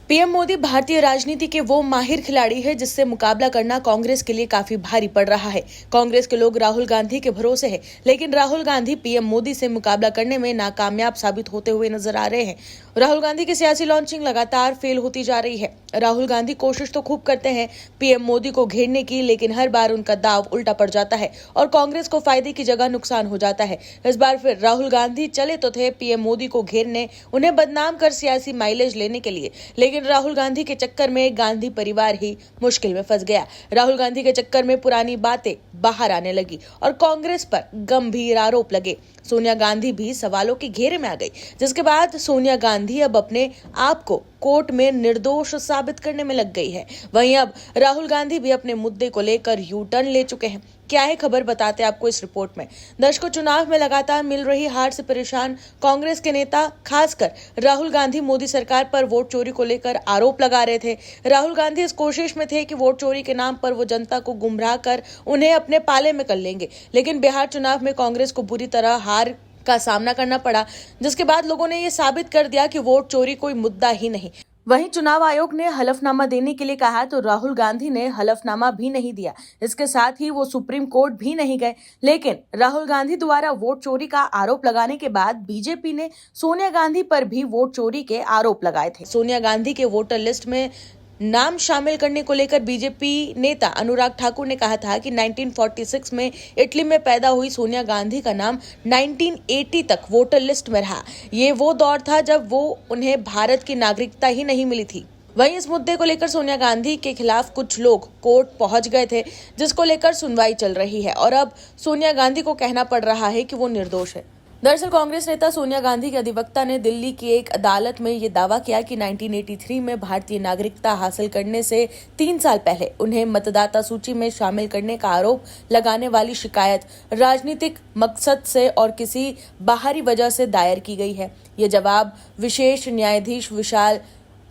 PM Modi भारतीय राजनीति के वो माहिर खिलाड़ी है जिससे मुकाबला करना कांग्रेस के लिए काफी भारी पड़ रहा है। कांग्रेस के लोग राहुल गांधी के भरोसे हैं, लेकिन राहुल गांधी पीएम मोदी से मुकाबला करने में नाकामयाब साबित होते हुए नजर आ रहे हैं। राहुल गांधी की सियासी लॉन्चिंग लगातार फेल होती जा रही है। राहुल गांधी कोशिश तो खूब करते हैं पीएम मोदी को घेरने की, लेकिन हर बार उनका दाव उल्टा पड़ जाता है और कांग्रेस को फायदे की जगह नुकसान हो जाता है। इस बार फिर राहुल गांधी चले तो थे पीएम मोदी को घेरने, उन्हें बदनाम कर सियासी माइलेज लेने के लिए, लेकिन राहुल गांधी के चक्कर में गांधी परिवार ही मुश्किल में फंस गया। राहुल गांधी के चक्कर में पुरानी बातें बाहर आने लगी और कांग्रेस पर गंभीर आरोप लगे। सोनिया गांधी भी सवालों के घेरे में आ गई, जिसके बाद सोनिया गांधी अब अपने आप को कोर्ट में निर्दोष साबित करने में लग गई है। वहीं अब राहुल गांधी भी अपने मुद्दे को लेकर यू टर्न ले चुके हैं। क्या है खबर, बताते हैं आपको इस रिपोर्ट में। दर्शकों, चुनाव में लगातार मिल रही हार से परेशान कांग्रेस के नेता खासकर राहुल गांधी मोदी सरकार पर वोट चोरी को लेकर आरोप लगा रहे थे। राहुल गांधी इस कोशिश में थे कि वोट चोरी के नाम पर वो जनता को गुमराह कर उन्हें अपने पाले में कर लेंगे, लेकिन बिहार चुनाव में कांग्रेस को बुरी तरह हार का सामना करना पड़ा, जिसके बाद लोगों ने ये साबित कर दिया कि वोट चोरी कोई मुद्दा ही नहीं। वहीं चुनाव आयोग ने हलफनामा देने के लिए कहा तो राहुल गांधी ने हलफनामा भी नहीं दिया। इसके साथ ही वो सुप्रीम कोर्ट भी नहीं गए, लेकिन राहुल गांधी द्वारा वोट चोरी का आरोप लगाने के बाद बीजेपी ने सोनिया गांधी पर भी वोट चोरी के आरोप लगाए थे। सोनिया गांधी के वोटर लिस्ट में नाम शामिल करने को लेकर बीजेपी नेता अनुराग ठाकुर ने कहा था कि 1946 में इटली में पैदा हुई सोनिया गांधी का नाम 1980 तक वोटर लिस्ट में रहा। ये वो दौर था जब वो उन्हें भारत की नागरिकता ही नहीं मिली थी। वहीं इस मुद्दे को लेकर सोनिया गांधी के खिलाफ कुछ लोग कोर्ट पहुंच गए थे, जिसको लेकर सुनवाई चल रही है और अब सोनिया गांधी को कहना पड़ रहा है कि वो निर्दोष है। दरअसल कांग्रेस नेता सोनिया गांधी के अधिवक्ता ने दिल्ली की एक अदालत में ये दावा किया कि 1983 में भारतीय नागरिकता हासिल करने से 3 साल पहले उन्हें मतदाता सूची में शामिल करने का आरोप लगाने वाली शिकायत राजनीतिक मकसद से और किसी बाहरी वजह से दायर की गई है। ये जवाब विशेष न्यायाधीश विशाल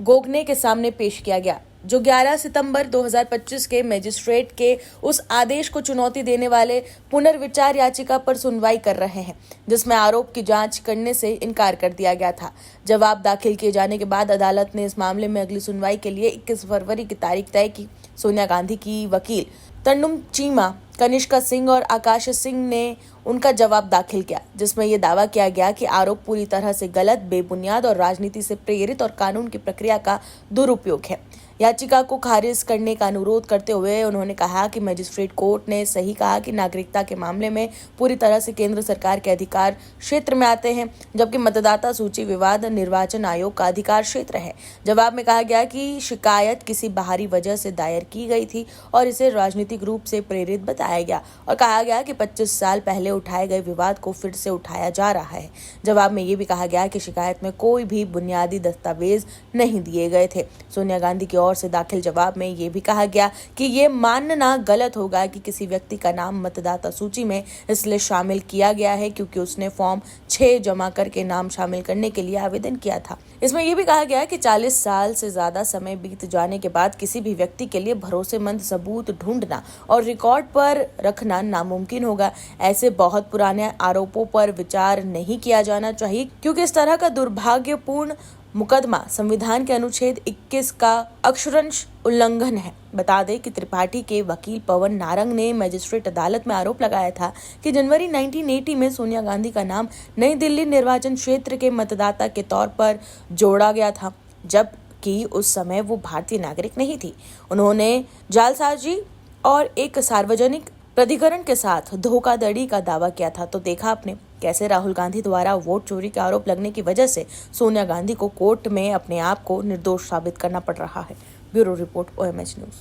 गोगने के सामने पेश किया गया, जो 11 सितंबर 2025 के मजिस्ट्रेट के उस आदेश को चुनौती देने वाले पुनर्विचार याचिका पर सुनवाई कर रहे हैं, जिसमें आरोप की जांच करने से इनकार कर दिया गया था। जवाब दाखिल किए जाने के बाद अदालत ने इस मामले में अगली सुनवाई के लिए 21 फरवरी की तारीख तय की। सोनिया गांधी की वकील तन्नुम चीमा, कनिष्का सिंह और आकाश सिंह ने उनका जवाब दाखिल किया, जिसमें यह दावा किया गया कि आरोप पूरी तरह से गलत, बेबुनियाद और राजनीति से प्रेरित और कानून की प्रक्रिया का दुरुपयोग है। याचिका को खारिज करने का अनुरोध करते हुए उन्होंने कहा कि मजिस्ट्रेट कोर्ट ने सही कहा कि नागरिकता के मामले में पूरी तरह से केंद्र सरकार के अधिकार क्षेत्र में आते हैं, जबकि मतदाता सूची विवाद निर्वाचन आयोग का अधिकार क्षेत्र है। जवाब में कहा गया कि शिकायत किसी बाहरी वजह से दायर की गई थी और इसे राजनीतिक रूप से प्रेरित बताया गया और कहा गया कि 25 साल पहले उठाए गए विवाद को फिर से उठाया जा रहा है। जवाब में ये भी कहा गया कि शिकायत में कोई भी बुनियादी दस्तावेज नहीं दिए गए थे। सोनिया गांधी की ओर से दाखिल जवाब में ये भी कहा गया कि ये मानना गलत होगा कि किसी व्यक्ति का नाम मतदाता सूची में इसलिए शामिल किया गया है क्योंकि उसने फॉर्म 6 जमा करके नाम शामिल करने के लिए आवेदन किया था। इसमें यह भी कहा गया कि 40 साल से ज्यादा समय बीत जाने के बाद किसी भी व्यक्ति के लिए भरोसेमंद सबूत ढूंढना और रिकॉर्ड पर रखना नामुमकिन होगा। ऐसे बहुत पुराने आरोपों पर विचार नहीं किया जाना चाहिए, क्योंकि इस तरह का दुर्भाग्यपूर्ण मुकदमा संविधान के अनुच्छेद 21 का अक्षरशः उल्लंघन है। बता दें कि त्रिपाठी के वकील पवन नारंग ने मजिस्ट्रेट अदालत में आरोप लगाया था कि जनवरी 1980 में सोनिया गांधी का नाम नई दिल्ली निर्वाचन क्षेत्र के मतदाता के तौर पर जोड़ा गया था, जबकि उस समय वो भारतीय नागरिक नहीं थी। उन्होंने जालसाजी और एक सार्वजनिक प्राधिकरण के साथ धोखाधड़ी का दावा किया था। तो देखा आपने कैसे राहुल गांधी द्वारा वोट चोरी का आरोप लगने की वजह से सोनिया गांधी को कोर्ट में अपने आप को निर्दोष साबित करना पड़ रहा है। Bureau report, OMH news.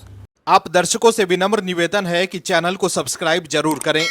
आप दर्शकों से विनम्र निवेदन है कि चैनल को सब्सक्राइब जरूर करें